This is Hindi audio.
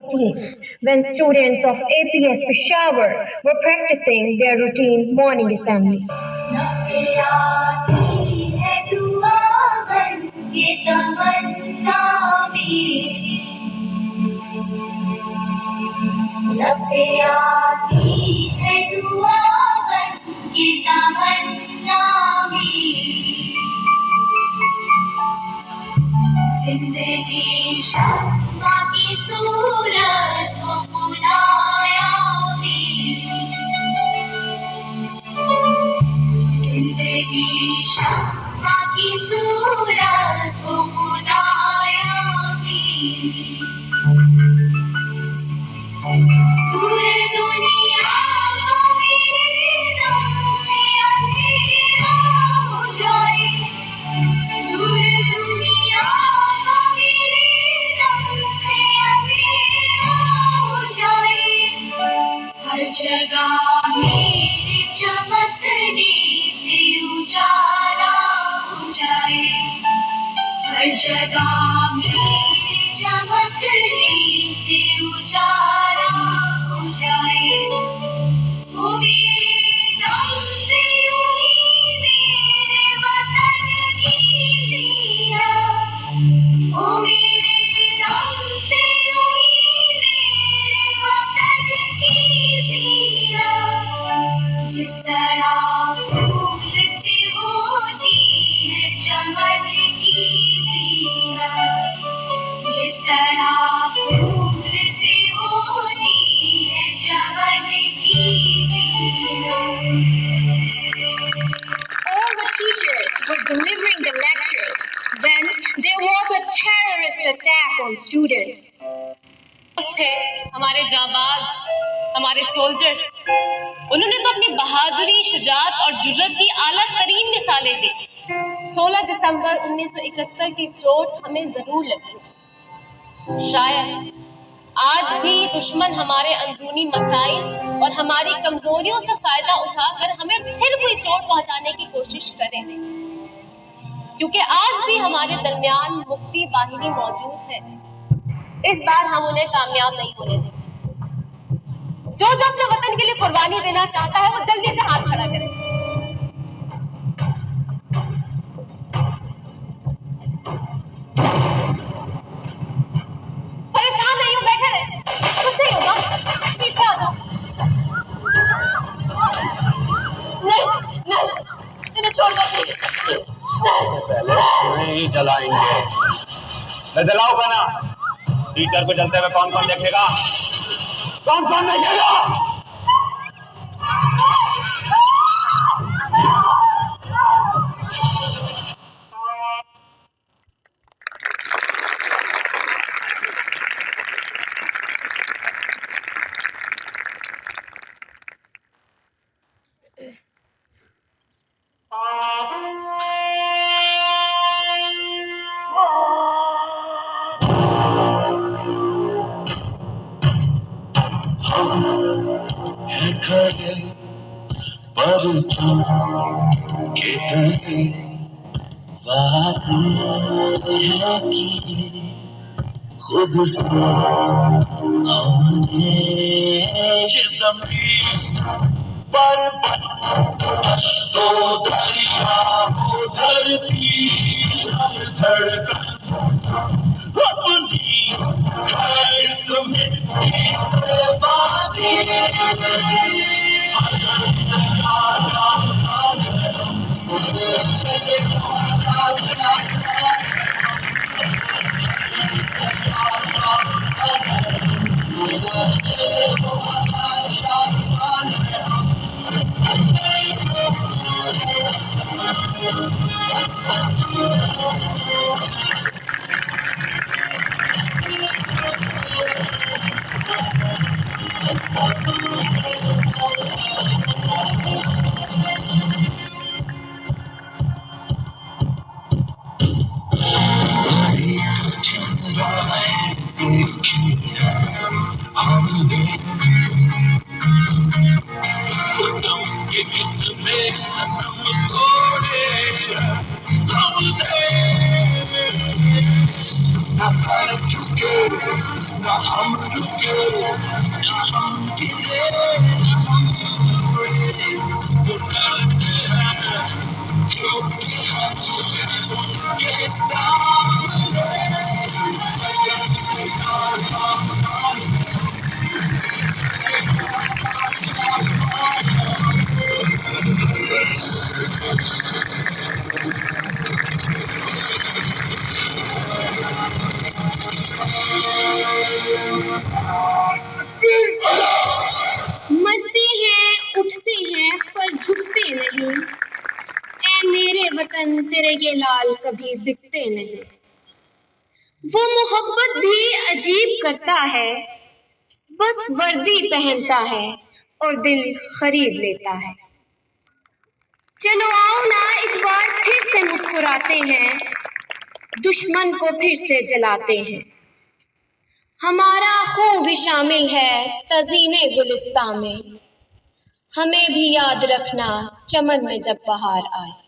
14th, when students of APS Peshawar were practicing their routine morning assembly. जिंदगी शम्मा की सूरत हो खुदाया मेरी, जिंदगी शम्मा की सूरत हो खुदाया मेरी, दूर दुनिया मेरे दम से अंधेरा हो जाए, दूर दुनिया हर जगह मेरे चमकने से उजाला हो जाए, हर जगह मेरे चमकने से उजाला हो जाए, वो मेरे दम से यूं ही मेरे वतन की ज़ीनत, वो मेरे दम से यूं ही मेरे वतन की ज़ीनत, जिस तरह फूल से होती है चमन की ज़ीनत, जिस तरह फूल से होती है चमन की ज़ीनत. All the teachers were delivering the lectures when there was a terrorist attack on students. थे हमारे जांबाज, हमारे सोल्जर्स, उन्होंने तो अपनी बहादुरी, शुजाअत और जुर्रत की आला तरीन मिसालें दी. 16 दिसंबर 1971 की चोट हमें जरूर लगी. शायद आज भी दुश्मन हमारे अंदरूनी मसाइल और हमारी कमजोरियों से फायदा उठाकर हमें फिर कोई चोट पहुंचाने की कोशिश करें, क्योंकि आज भी हमारे दरमियान मुक्ति बाहिनी मौजूद है. इस बार हम उन्हें कामयाब नहीं होने देंगे. जो अपने वतन के लिए कुर्बानी देना चाहता है वो जल्दी से हाथ खड़ा करे. परेशान नहीं हो, बैठे रहे, कुछ नहीं होगा, पीछे आ जाओ. नहीं, इन्हें छोड़ दो. पहले उन्हें ही जलाएंगे. जलाओ का ना. टीचर को जलते हुए कौन कौन देखेगा? कौन कौन देखेगा? पर कितने वादे हैं किए खुद से हमने, ये ज़मीन पर दस्तो दरिया हो धरती हर धड़कन अपनी है इस मिट्टी से बांधी. झुके न हम गिरे न हम उड़े, वो डरते हैं क्योंकि हम हैं उनके सामने। मरते हैं उठते हैं पर झुकते नहीं, ऐ मेरे वतन तेरे ये लाल कभी बिकते नहीं। वो मोहब्बत भी अजीब करता है, बस वर्दी पहनता है और दिल खरीद लेता है। चलो आओ ना एक बार फिर से मुस्कुराते हैं, दुश्मन को फिर से जलाते हैं। हमारा खून भी शामिल है तज़ीने गुलिस्तां में, हमें भी याद रखना चमन में जब बहार आए।